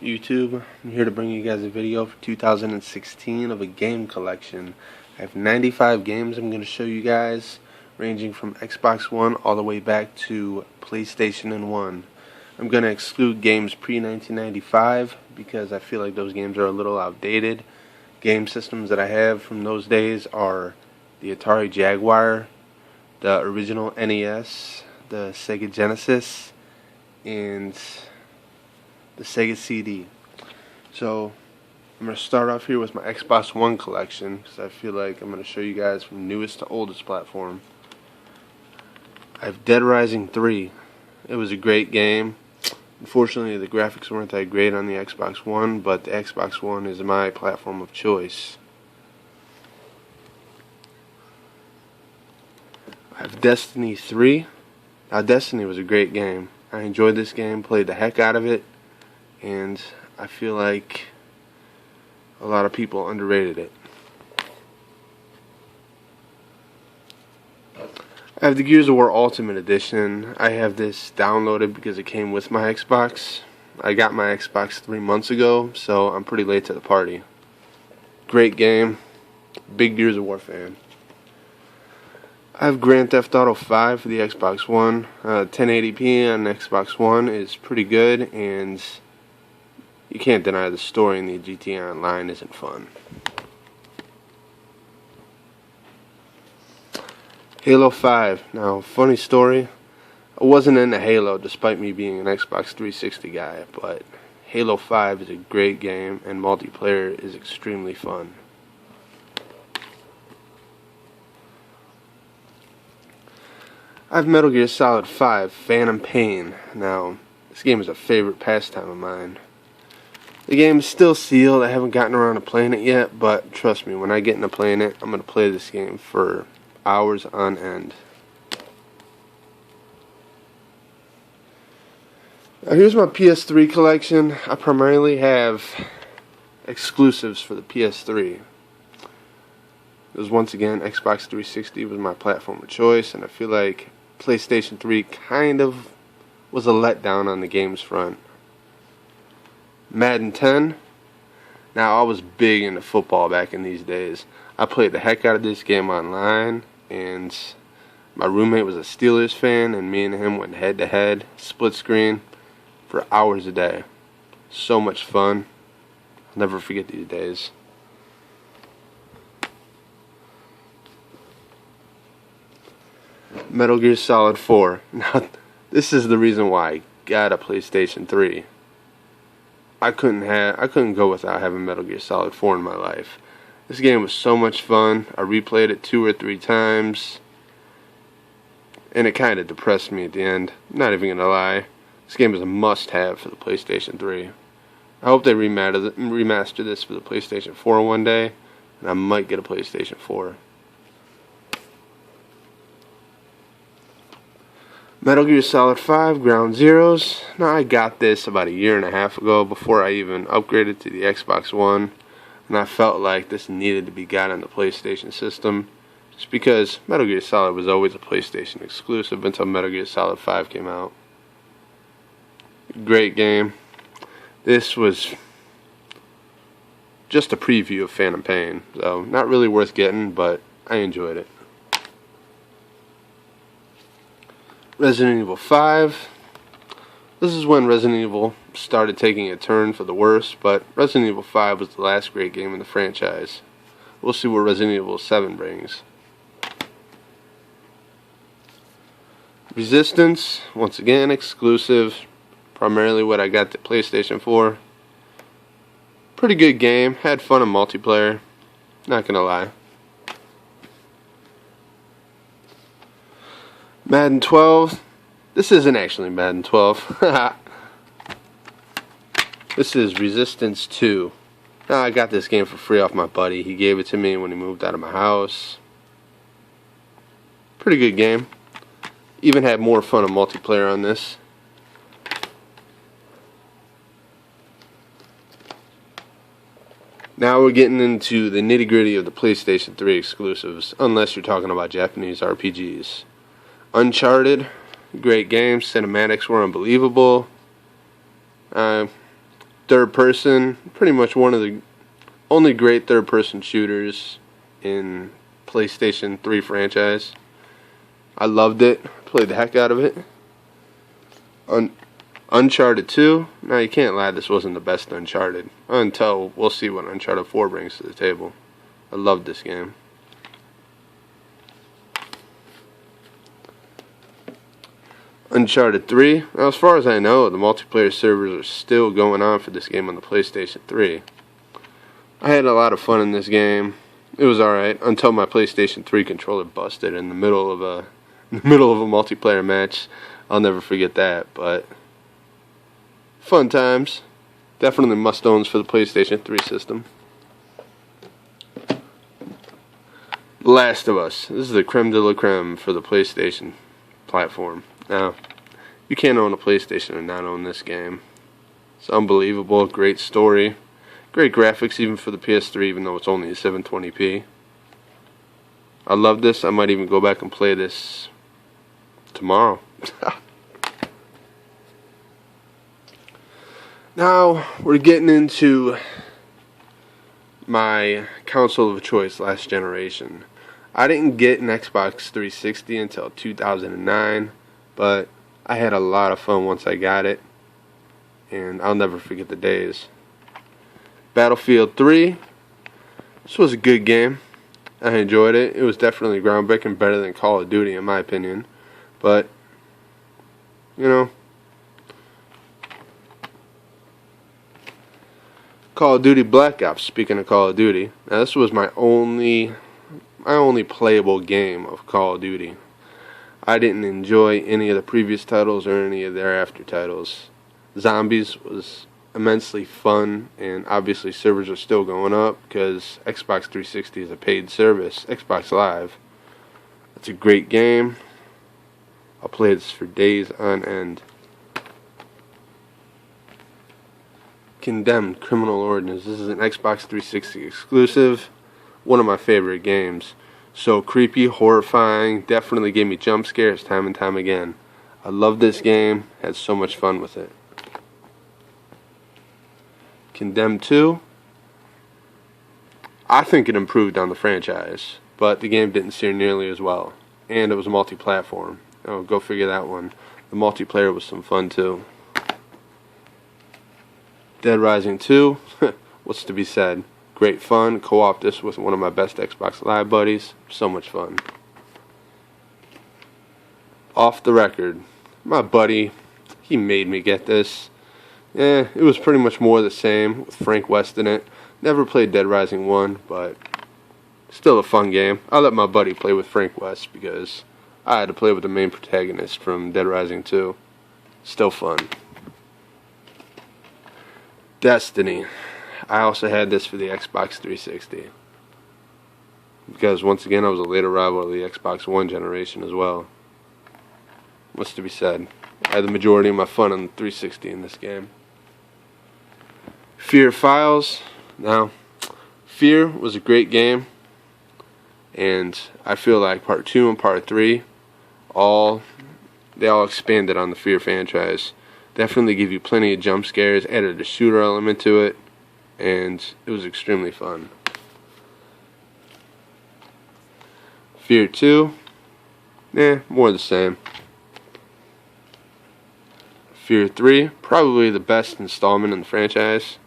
YouTube? I'm here to bring you guys a video for 2016 of a game collection. I have 95 games I'm going to show you guys, ranging from Xbox One all the way back to PlayStation and 1. I'm going to exclude games pre-1995 because I feel like those games are a little outdated. Game systems that I have from those days are the Atari Jaguar, the original NES, the Sega Genesis, and the Sega CD. So I'm going to start off here with my Xbox One collection because I feel like I'm going to show you guys from newest to oldest platform. I have Dead Rising 3. It was a great game. Unfortunately, the graphics weren't that great on the Xbox One, but the Xbox One is my platform of choice. I have Destiny 3. Now, Destiny was a great game. I enjoyed this game, played the heck out of it, and I feel like a lot of people underrated it. I have the Gears of War Ultimate Edition. I have this downloaded because it came with my Xbox. I got my Xbox 3 months ago, so I'm pretty late to the party. Great game. Big Gears of War fan. I have Grand Theft Auto 5 for the Xbox One. 1080p on the Xbox One is pretty good, and you can't deny the story in the GTA Online isn't fun. Halo 5. Now, funny story, I wasn't into Halo despite me being an Xbox 360 guy, but Halo 5 is a great game and multiplayer is extremely fun. I have Metal Gear Solid 5, Phantom Pain. Now, this game is a favorite pastime of mine. The game is still sealed. I haven't gotten around to playing it yet, but trust me, when I get into playing it, I'm going to play this game for hours on end. Now, here's my PS3 collection. I primarily have exclusives for the PS3. Because once again, Xbox 360 was my platform of choice, and I feel like PlayStation 3 kind of was a letdown on the games front. Madden 10. Now, I was big into football back in these days. I played the heck out of this game online, and my roommate was a Steelers fan, and me and him went head to head, split screen, for hours a day. So much fun. I'll never forget these days. Metal Gear Solid 4. Now, this is the reason why I got a PlayStation 3. I couldn't go without having Metal Gear Solid 4 in my life. This game was so much fun. I replayed it 2 or 3 times, and it kind of depressed me at the end. I'm not even gonna lie. This game is a must-have for the PlayStation 3. I hope they remaster this for the PlayStation 4 one day, and I might get a PlayStation 4. Metal Gear Solid 5, Ground Zeroes. Now, I got this about a year and a half ago before I even upgraded to the Xbox One, and I felt like this needed to be got on the PlayStation system, just because Metal Gear Solid was always a PlayStation exclusive until Metal Gear Solid 5 came out. Great game. This was just a preview of Phantom Pain, so not really worth getting, but I enjoyed it. Resident Evil 5. This is when Resident Evil started taking a turn for the worse, but Resident Evil 5 was the last great game in the franchise. We'll see what Resident Evil 7 brings. Resistance, once again exclusive, primarily what I got the PlayStation 4. Pretty good game, had fun in multiplayer, not gonna lie. Madden 12. This isn't actually Madden 12. This is Resistance 2. Now, I got this game for free off my buddy. He gave it to me when he moved out of my house. Pretty good game. Even had more fun in multiplayer on this. Now we're getting into the nitty-gritty of the PlayStation 3 exclusives, unless you're talking about Japanese RPGs. Uncharted, great game. Cinematics were unbelievable. third person, pretty much one of the only great third person shooters in PlayStation 3 franchise. I loved it, played the heck out of it. Uncharted 2, now you can't lie, this wasn't the best Uncharted, until we'll see what Uncharted 4 brings to the table. I loved this game. Uncharted 3, now, as far as I know, the multiplayer servers are still going on for this game on the PlayStation 3. I had a lot of fun in this game. It was alright until my PlayStation 3 controller busted in the middle of a multiplayer match. I'll never forget that, but fun times. Definitely must-owns for the PlayStation 3 system. Last of Us. This is the creme de la creme for the PlayStation platform. Now, you can't own a PlayStation and not own this game. It's unbelievable. Great story. Great graphics even for the PS3, even though it's only a 720p. I love this. I might even go back and play this tomorrow. Now, we're getting into my console of choice last generation. I didn't get an Xbox 360 until 2009, but I had a lot of fun once I got it, and I'll never forget the days. Battlefield 3, this was a good game. I enjoyed it. It was definitely groundbreaking, better than Call of Duty in my opinion, but, you know, Call of Duty Black Ops, speaking of Call of Duty, now this was my only playable game of Call of Duty. I didn't enjoy any of the previous titles or any of their after titles. Zombies was immensely fun, and obviously servers are still going up because Xbox 360 is a paid service. Xbox Live. It's a great game. I'll play this for days on end. Condemned Criminal Ordinance. This is an Xbox 360 exclusive. One of my favorite games. So creepy, horrifying, definitely gave me jump scares time and time again. I love this game, had so much fun with it. Condemned 2. I think it improved on the franchise, but the game didn't steer nearly as well. And it was multi-platform. Oh, go figure that one. The multiplayer was some fun too. Dead Rising 2. What's to be said? Great fun. Co-op this with one of my best Xbox Live buddies. So much fun. Off the Record. My buddy, he made me get this. It was pretty much more the same with Frank West in it. Never played Dead Rising 1, but still a fun game. I let my buddy play with Frank West because I had to play with the main protagonist from Dead Rising 2. Still fun. Destiny. I also had this for the Xbox 360. Because once again I was a late arrival of the Xbox One generation as well. What's to be said? I had the majority of my fun on the 360 in this game. Fear Files. Now, Fear was a great game, and I feel like Part 2 and Part 3 they all expanded on the Fear franchise. Definitely give you plenty of jump scares, added a shooter element to it, and it was extremely fun. Fear 2, more the same. Fear 3, probably the best installment in the franchise.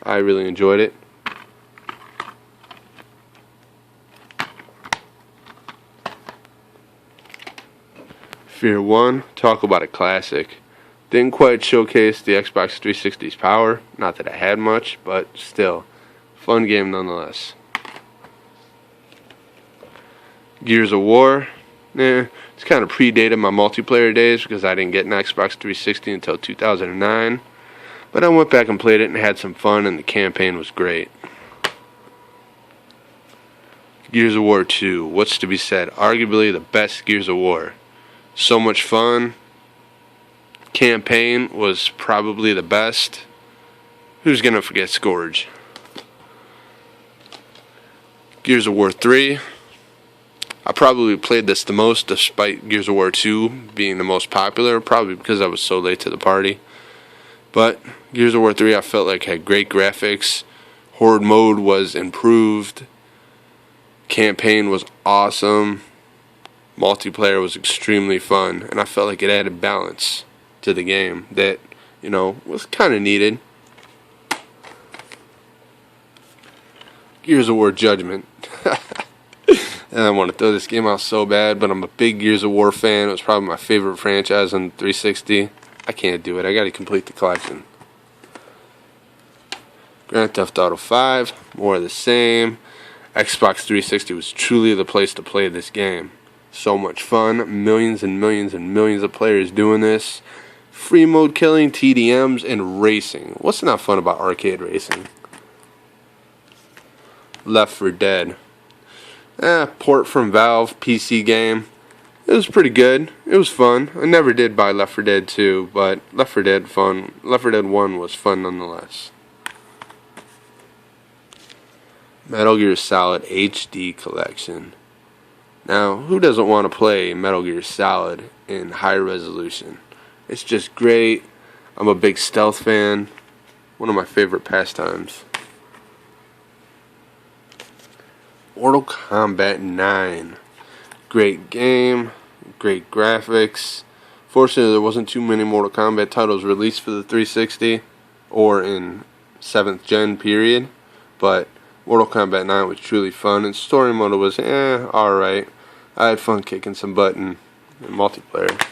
I really enjoyed it. Fear 1, talk about a classic. Didn't quite showcase the Xbox 360's power. Not that it had much, but still. Fun game nonetheless. Gears of War. It's kind of predated my multiplayer days because I didn't get an Xbox 360 until 2009. But I went back and played it and had some fun, and the campaign was great. Gears of War 2. What's to be said? Arguably the best Gears of War. So much fun. Campaign was probably the best. Who's gonna forget Scourge? Gears of War 3. I probably played this the most despite Gears of War 2 being the most popular, probably because I was so late to the party. But Gears of War 3 I felt like had great graphics. Horde mode was improved. Campaign was awesome. Multiplayer was extremely fun, and I felt like it added balance to the game that, was kind of needed. Gears of War Judgment. And I want to throw this game out so bad, but I'm a big Gears of War fan. It was probably my favorite franchise on 360. I can't do it. I got to complete the collection. Grand Theft Auto 5, more of the same. Xbox 360 was truly the place to play this game. So much fun. Millions and millions and millions of players doing this. Free mode killing, TDMs, and racing. What's not fun about arcade racing? Left 4 Dead. Port from Valve, PC game. It was pretty good. It was fun. I never did buy Left 4 Dead 2, but Left 4 Dead fun. Left 4 Dead 1 was fun nonetheless. Metal Gear Solid HD Collection. Now, who doesn't want to play Metal Gear Solid in high resolution? It's just great. I'm a big stealth fan. One of my favorite pastimes. Mortal Kombat 9. Great game, great graphics. Fortunately, there wasn't too many Mortal Kombat titles released for the 360 or in 7th gen period, but Mortal Kombat 9 was truly fun, and story mode was alright. I had fun kicking some butt in multiplayer.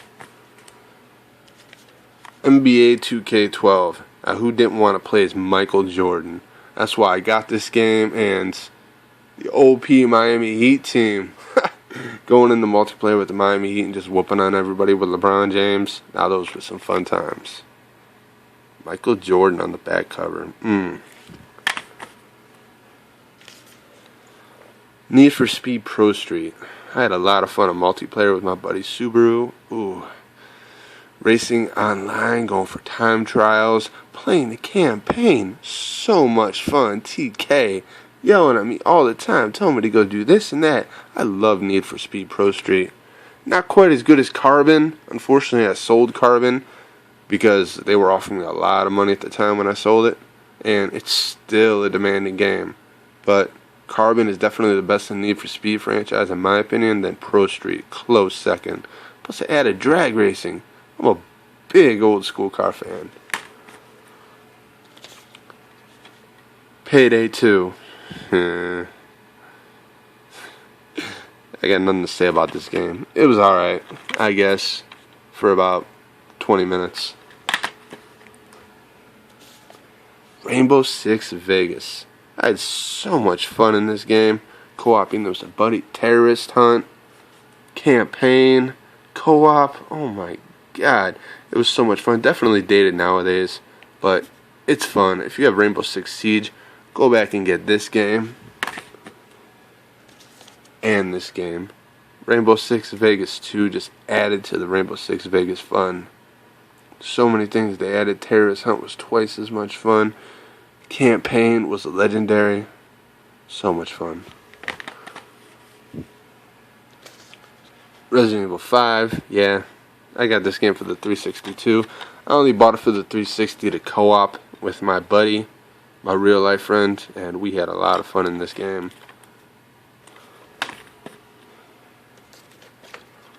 NBA 2K12. Who didn't want to play as Michael Jordan? That's why I got this game, and the OP Miami Heat team going into multiplayer with the Miami Heat and just whooping on everybody with LeBron James. Now those were some fun times. Michael Jordan on the back cover. Need for Speed Pro Street. I had a lot of fun in multiplayer with my buddy Subaru. Racing online, going for time trials, playing the campaign. So much fun. TK yelling at me all the time, telling me to go do this and that. I love Need for Speed Pro Street. Not quite as good as Carbon. Unfortunately, I sold Carbon because they were offering me a lot of money at the time when I sold it, and it's still a demanding game. But Carbon is definitely the best in Need for Speed franchise in my opinion, then Pro Street, close second. Plus they added drag racing. I'm a big old school car fan. Payday 2. I got nothing to say about this game. It was alright, I guess, for about 20 minutes. Rainbow Six Vegas. I had so much fun in this game. Co-oping, there was a buddy terrorist hunt, campaign, co-op. Oh my god. It was so much fun. Definitely dated nowadays, but it's fun. If you have Rainbow Six Siege, go back and get this game and this game. Rainbow Six Vegas 2 just added to the Rainbow Six Vegas fun. So many things they added. Terrorist Hunt was twice as much fun. Campaign was legendary. So much fun. Resident Evil 5, yeah. I got this game for the 362. I only bought it for the 360 to co-op with my buddy, my real life friend, and we had a lot of fun in this game.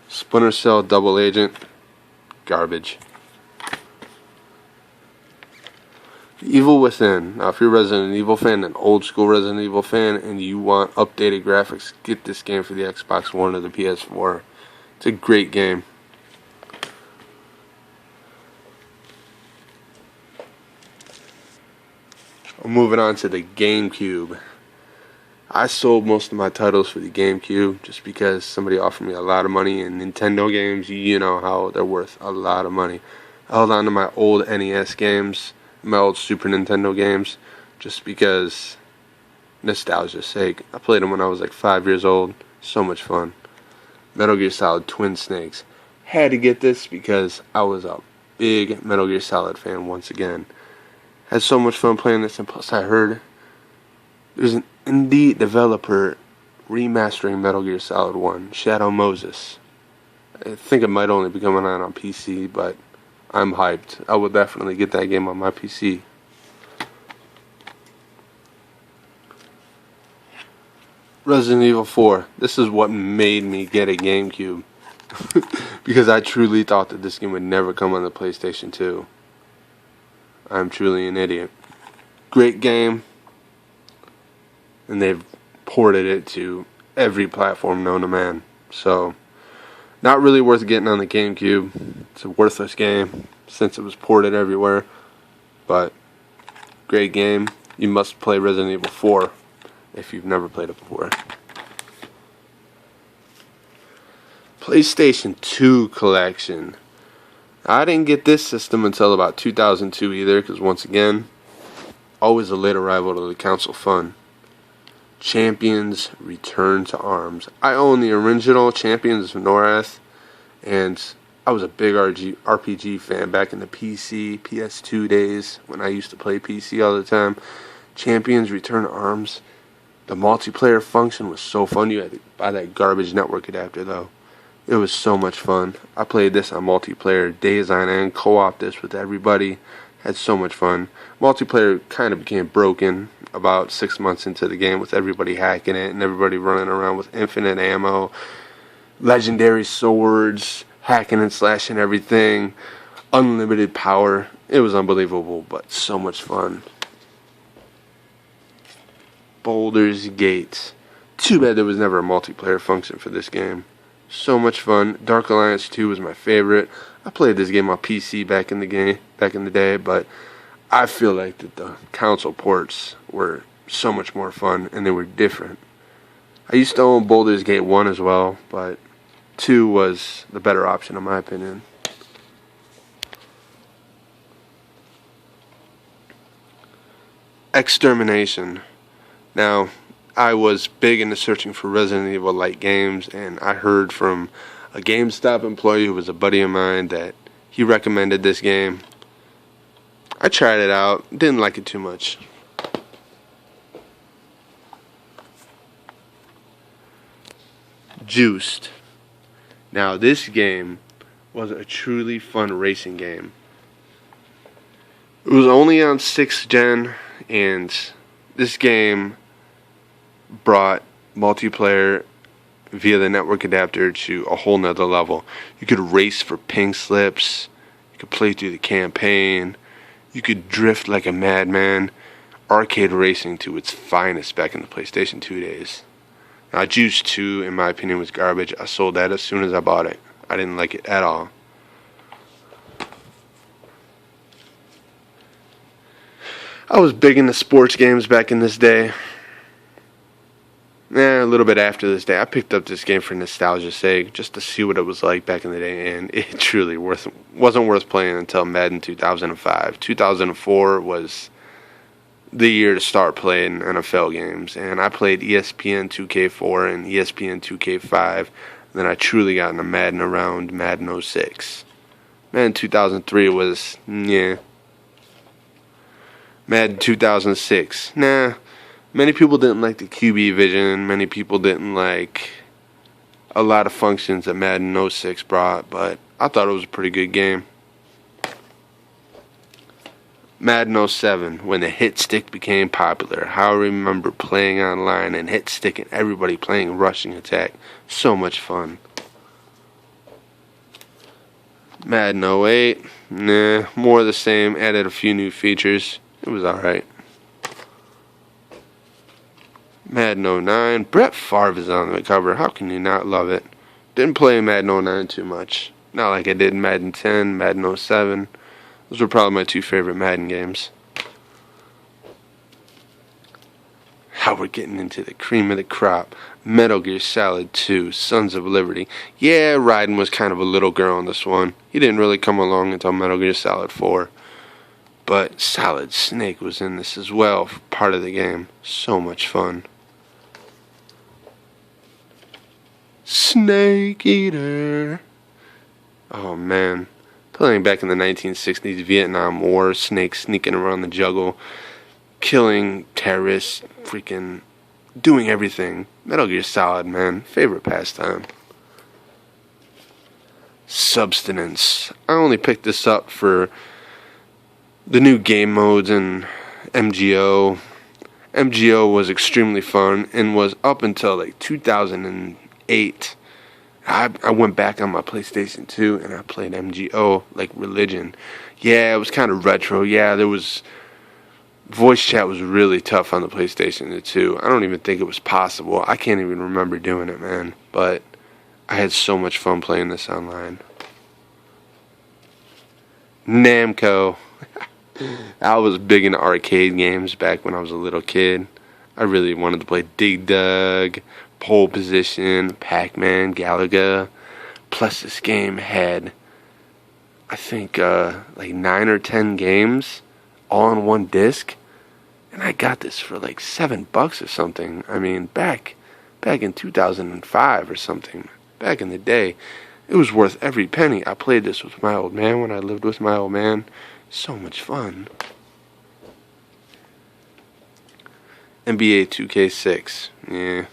Splinter Cell Double Agent, garbage. Evil Within. Now if you're a Resident Evil fan, an old school Resident Evil fan, and you want updated graphics, get this game for the Xbox One or the PS4. It's a great game. I'm moving on to the GameCube. I sold most of my titles for the GameCube just because somebody offered me a lot of money, and Nintendo games, you know how they're worth a lot of money. I held on to my old NES games, my old Super Nintendo games, just because nostalgia's sake. I played them when I was like 5 years old. So much fun. Metal Gear Solid Twin Snakes. Had to get this because I was a big Metal Gear Solid fan once again. Had so much fun playing this, and plus I heard there's an indie developer remastering Metal Gear Solid 1, Shadow Moses. I think it might only be coming out on PC, but I'm hyped. I will definitely get that game on my PC. Resident Evil 4. This is what made me get a GameCube. Because I truly thought that this game would never come on the PlayStation 2. I'm truly an idiot. Great game. And they've ported it to every platform known to man. So, not really worth getting on the GameCube. It's a worthless game since it was ported everywhere. But, great game. You must play Resident Evil 4 if you've never played it before. PlayStation 2 collection. I didn't get this system until about 2002 either, because once again, always a late arrival to the console fun. Champions Return to Arms. I own the original Champions of Norath, and I was a big RPG fan back in the PC, PS2 days when I used to play PC all the time. Champions Return to Arms. The multiplayer function was so fun. You had to buy that garbage network adapter though. It was so much fun. I played this on multiplayer days on end, co-op this with everybody. Had so much fun. Multiplayer kind of became broken about 6 months into the game with everybody hacking it and everybody running around with infinite ammo, legendary swords, hacking and slashing everything, unlimited power. It was unbelievable, but so much fun. Baldur's Gate. Too bad there was never a multiplayer function for this game. So much fun. Dark Alliance 2 was my favorite. I played this game on PC back in the day, but I feel like that the console ports were so much more fun and they were different. I used to own Baldur's Gate 1 as well, but 2 was the better option in my opinion. Extermination. Now, I was big into searching for Resident Evil-like games, and I heard from a GameStop employee who was a buddy of mine that he recommended this game. I tried it out, didn't like it too much. Juiced. Now, this game was a truly fun racing game. It was only on 6th gen, and this game brought multiplayer via the network adapter to a whole nother level. You could race for pink slips, you could play through the campaign, you could drift like a madman. Arcade racing to its finest back in the PlayStation 2 days. Now, Juice 2, in my opinion, was garbage. I sold that as soon as I bought it. I didn't like it at all. I was big into sports games back in this day. A little bit after this day, I picked up this game for nostalgia's sake, just to see what it was like back in the day, and it truly wasn't worth playing until Madden 2005. 2004 was the year to start playing NFL games, and I played ESPN 2K4 and ESPN 2K5, and then I truly got into Madden around Madden 06. Madden 2003 was, Madden 2006, Many people didn't like the QB vision. Many people didn't like a lot of functions that Madden 06 brought, but I thought it was a pretty good game. Madden 07, when the hit stick became popular. How I remember playing online and hit stick and everybody playing rushing attack. So much fun. Madden 08, more of the same. Added a few new features. It was alright. Madden 09. Brett Favre is on the cover. How can you not love it? Didn't play Madden 09 too much. Not like I did Madden 10, Madden 07. Those were probably my two favorite Madden games. How we're getting into the cream of the crop. Metal Gear Solid 2, Sons of Liberty. Yeah, Raiden was kind of a little girl in this one. He didn't really come along until Metal Gear Solid 4. But Solid Snake was in this as well, part of the game. So much fun. Snake Eater. Oh man. Playing back in the 1960s Vietnam War, Snake sneaking around the jungle, killing terrorists, freaking doing everything. Metal Gear Solid, man. Favorite pastime. Substance. I only picked this up for the new game modes in MGO. MGO was extremely fun and was up until like 2008. I went back on my PlayStation 2 and I played MGO like religion. Yeah, it was kind of retro. Yeah, there was voice chat was really tough on the PlayStation 2. I don't even think it was possible. I can't even remember doing it, man. But I had so much fun playing this online. Namco. I was big into arcade games back when I was a little kid. I really wanted to play Dig Dug, Pole Position, Pac-Man, Galaga. Plus this game had, I think, like 9 or 10 games all on one disc. And I got this for like $7 or something. I mean, back in 2005 or something. Back in the day, it was worth every penny. I played this with my old man when I lived with my old man. So much fun. NBA 2K6. Yeah.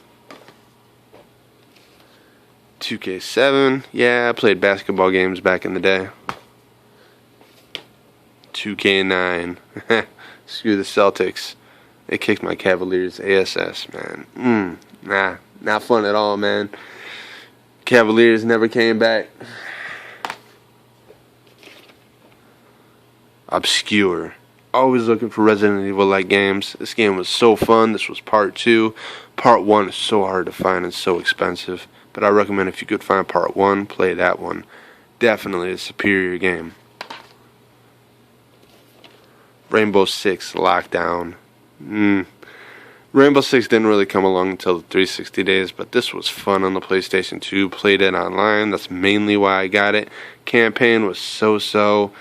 2K7. Yeah, I played basketball games back in the day. 2K9. Screw the Celtics. They kicked my Cavaliers ASS, man. Nah, not fun at all, man. Cavaliers never came back. Obscure. Always looking for Resident Evil-like games. This game was so fun. This was part 2. Part 1 is so hard to find and so expensive. But I recommend if you could find part 1, play that one. Definitely a superior game. Rainbow Six Lockdown. Rainbow Six didn't really come along until the 360 days, but this was fun on the PlayStation 2. Played it online. That's mainly why I got it. Campaign was so-so.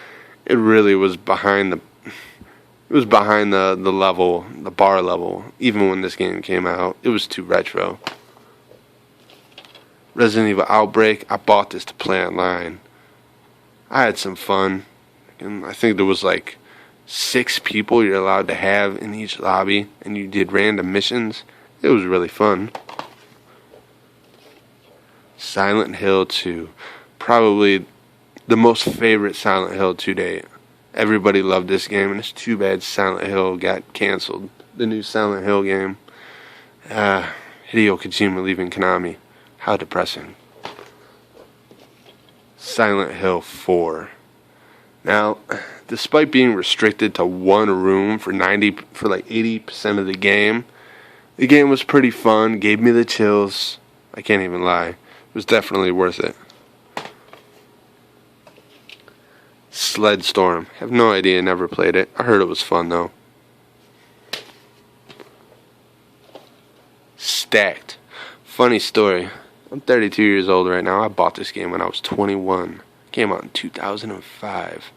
It really was behind the level, the bar level. Even when this game came out, it was too retro. Resident Evil Outbreak. I bought this to play online. I had some fun, and I think there was like 6 people you're allowed to have in each lobby, and you did random missions. It was really fun. Silent Hill 2. Probably the most favorite Silent Hill to date. Everybody loved this game, and it's too bad Silent Hill got canceled. The new Silent Hill game. Hideo Kojima leaving Konami. How depressing. Silent Hill 4. Now, despite being restricted to one room for like 80% of the game was pretty fun. Gave me the chills. I can't even lie. It was definitely worth it. Sled Storm. Have no idea, never played it. I heard it was fun though. Stacked. Funny story. I'm 32 years old right now. I bought this game when I was 21. Came out in 2005.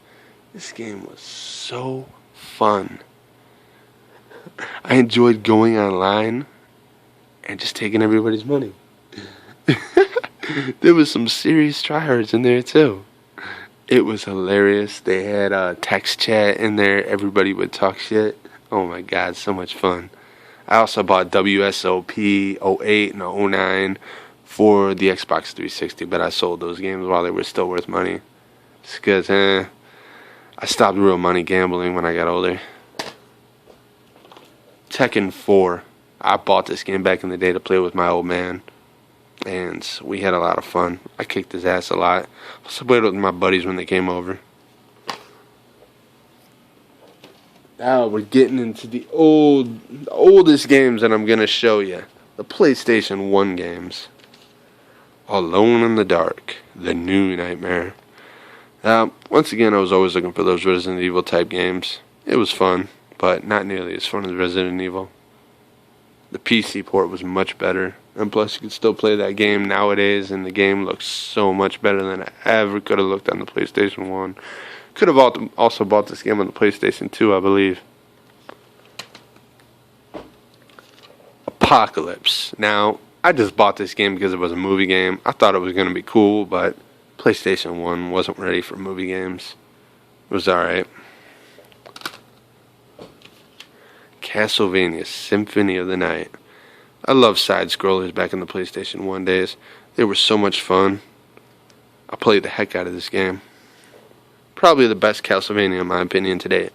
This game was so fun. I enjoyed going online and just taking everybody's money. There was some serious tryhards in there too. It was hilarious. They had text chat in there. Everybody would talk shit. Oh my god, so much fun. I also bought WSOP 08 and 09 for the Xbox 360, but I sold those games while they were still worth money. Just because, I stopped real money gambling when I got older. Tekken 4. I bought this game back in the day to play with my old man. And we had a lot of fun. I kicked his ass a lot. I also played with my buddies when they came over. Now we're getting into the oldest games that I'm going to show you. The PlayStation 1 games. Alone in the Dark. The New Nightmare. Once again, I was always looking for those Resident Evil type games. It was fun, but not nearly as fun as Resident Evil. The PC port was much better. And plus, you could still play that game nowadays, and the game looks so much better than it ever could have looked on the PlayStation 1. Could have also bought this game on the PlayStation 2, I believe. Apocalypse. Now, I just bought this game because it was a movie game. I thought it was going to be cool, but PlayStation 1 wasn't ready for movie games. It was alright. Castlevania Symphony of the Night. I loved side-scrollers back in the PlayStation 1 days. They were so much fun. I played the heck out of this game. Probably the best Castlevania in my opinion to date.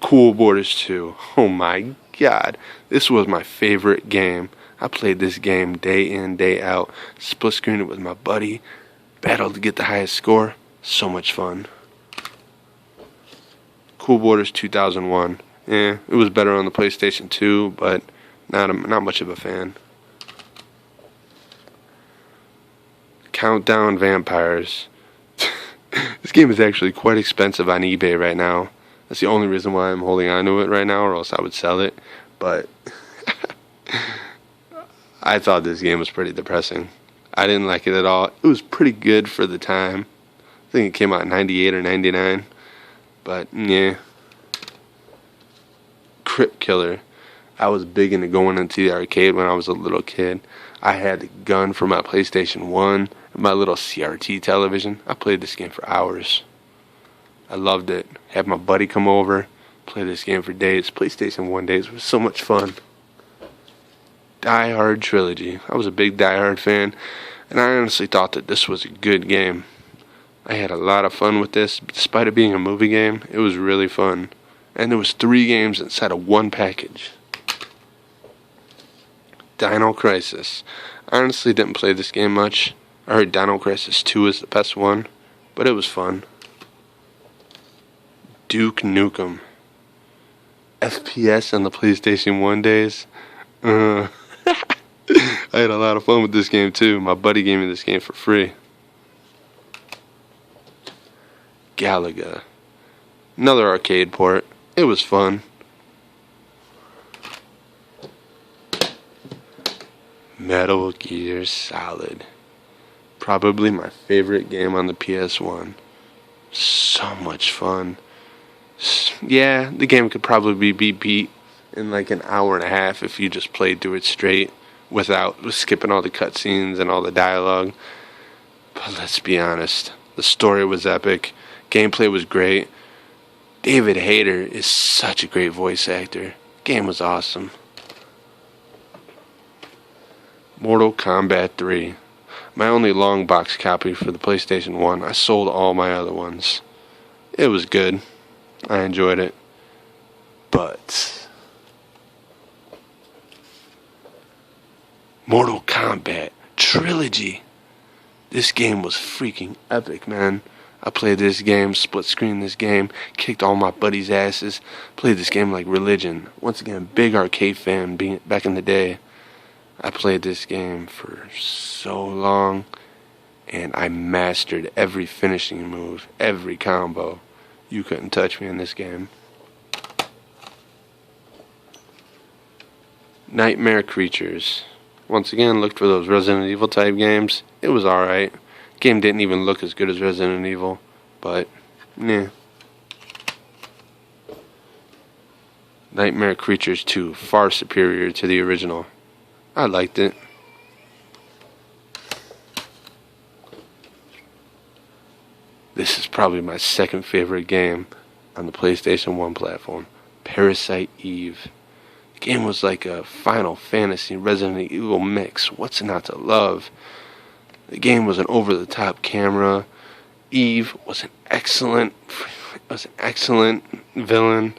Cool Borders 2. Oh my god. This was my favorite game. I played this game day in, day out. Split screened it with my buddy. Battled to get the highest score. So much fun. Cool Borders 2001. Yeah, it was better on the PlayStation 2, but not much of a fan. Countdown Vampires. This game is actually quite expensive on eBay right now. That's the only reason why I'm holding on to it right now, or else I would sell it. But I thought this game was pretty depressing. I didn't like it at all. It was pretty good for the time. I think it came out in 98 or 99. But, yeah. Crypt Killer. I was big into going into the arcade when I was a little kid. I had the gun for my PlayStation 1 and my little CRT television. I played this game for hours. I loved it. Had my buddy come over, play this game for days. PlayStation 1 days was so much fun. Die Hard Trilogy. I was a big Die Hard fan, and I honestly thought that this was a good game. I had a lot of fun with this. Despite it being a movie game, it was really fun. And there was 3 games inside of one package. Dino Crisis. I honestly didn't play this game much. I heard Dino Crisis 2 is the best one, but it was fun. Duke Nukem. FPS on the PlayStation 1 days. I had a lot of fun with this game too. My buddy gave me this game for free. Galaga. Another arcade port. It was fun. Metal Gear Solid. Probably my favorite game on the PS1. So much fun. Yeah, the game could probably be beat in like an hour and a half if you just played through it straight with skipping all the cutscenes and all the dialogue. But let's be honest, the story was epic. Gameplay was great. David Hayter is such a great voice actor. Game was awesome. Mortal Kombat 3. My only long box copy for the PlayStation 1. I sold all my other ones. It was good. I enjoyed it. But Mortal Kombat Trilogy. This game was freaking epic, man. I played this game, split screen this game, kicked all my buddies' asses, played this game like religion. Once again, big arcade fan back in the day. I played this game for so long, and I mastered every finishing move, every combo. You couldn't touch me in this game. Nightmare Creatures. Once again, looked for those Resident Evil type games. It was alright. Game didn't even look as good as Resident Evil, but, nah. Nightmare Creatures 2, far superior to the original. I liked it. This is probably my second favorite game on the PlayStation 1 platform. Parasite Eve. The game was like a Final Fantasy Resident Evil mix. What's not to love? The game was an over-the-top camera. Eve was an excellent villain.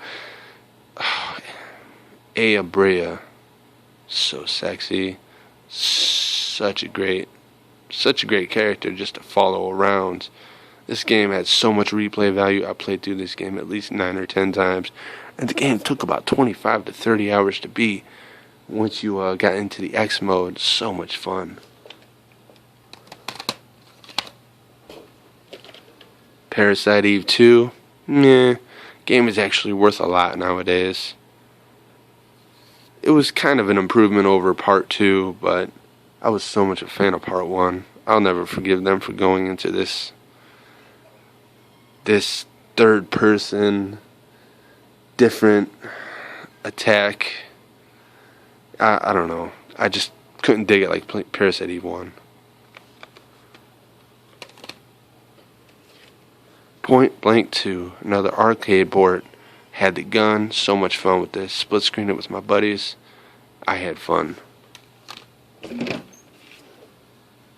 Aya Brea. So sexy. Such a great character just to follow around. This game had so much replay value. I played through this game at least 9 or 10 times. And the game took about 25 to 30 hours to beat. Once you got into the X mode, so much fun. Parasite Eve 2. Meh. Game is actually worth a lot nowadays. It was kind of an improvement over Part 2, but I was so much a fan of Part 1. I'll never forgive them for going into this third person, different attack. I don't know. I just couldn't dig it like Parasite Eve 1. Point Blank 2, another arcade port. Had the gun, so much fun with this. Split screen it with my buddies. I had fun.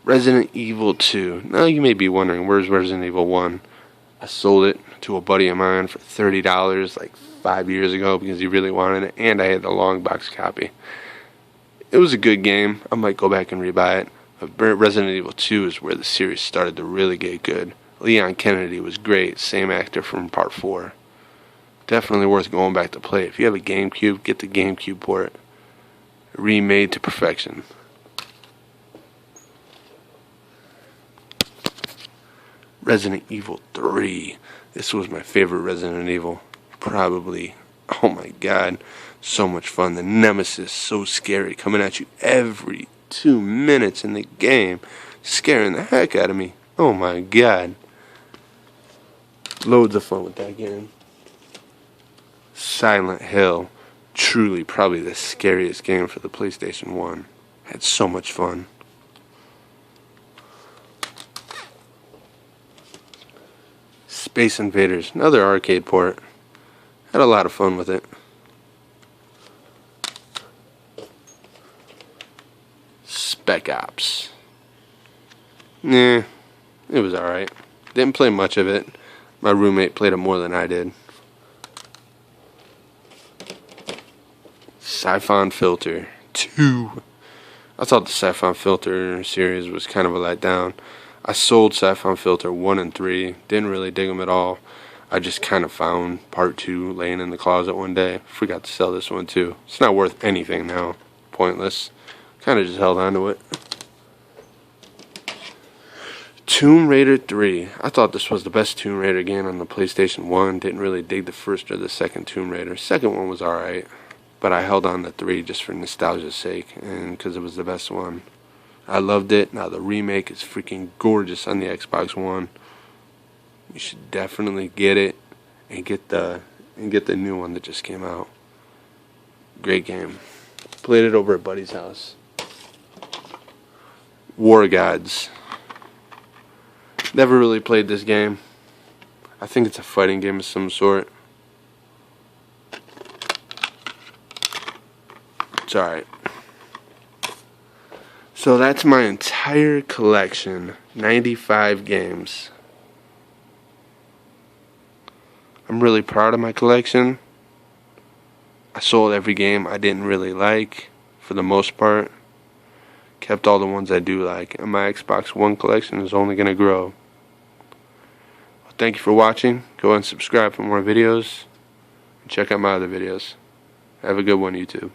Resident Evil 2. Now you may be wondering, where's Resident Evil 1? I sold it to a buddy of mine for $30 like 5 years ago because he really wanted it, and I had the long box copy. It was a good game. I might go back and rebuy it. But Resident Evil 2 is where the series started to really get good. Leon Kennedy was great, same actor from Part 4. Definitely worth going back to play. If you have a GameCube, get the GameCube port. Remade to perfection. Resident Evil 3. This was my favorite Resident Evil. Probably. Oh my god. So much fun. The Nemesis, so scary. Coming at you every 2 minutes in the game. Scaring the heck out of me. Oh my god. Loads of fun with that game. Silent Hill. Truly probably the scariest game for the PlayStation 1. Had so much fun. Space Invaders, another arcade port. Had a lot of fun with it. Spec Ops. Nah, it was alright. Didn't play much of it. My roommate played it more than I did. Siphon Filter 2. I thought the Siphon Filter series was kind of a letdown. I sold Siphon Filter 1 and 3. Didn't really dig them at all. I just kind of found Part 2 laying in the closet one day. Forgot to sell this one too. It's not worth anything now. Pointless. Kind of just held on to it. Tomb Raider 3. I thought this was the best Tomb Raider game on the PlayStation 1. Didn't really dig the first or the second Tomb Raider. Second one was alright. But I held on to 3 just for nostalgia's sake. And because it was the best one. I loved it. Now the remake is freaking gorgeous on the Xbox One. You should definitely get it and get the new one that just came out. Great game. Played it over at buddy's house. War Gods. Never really played this game. I think it's a fighting game of some sort. It's alright. So that's my entire collection. 95 games. I'm really proud of my collection. I sold every game I didn't really like, for the most part. Kept all the ones I do like. And my Xbox One collection is only going to grow. Well, thank you for watching. Go ahead and subscribe for more videos. And check out my other videos. Have a good one, YouTube.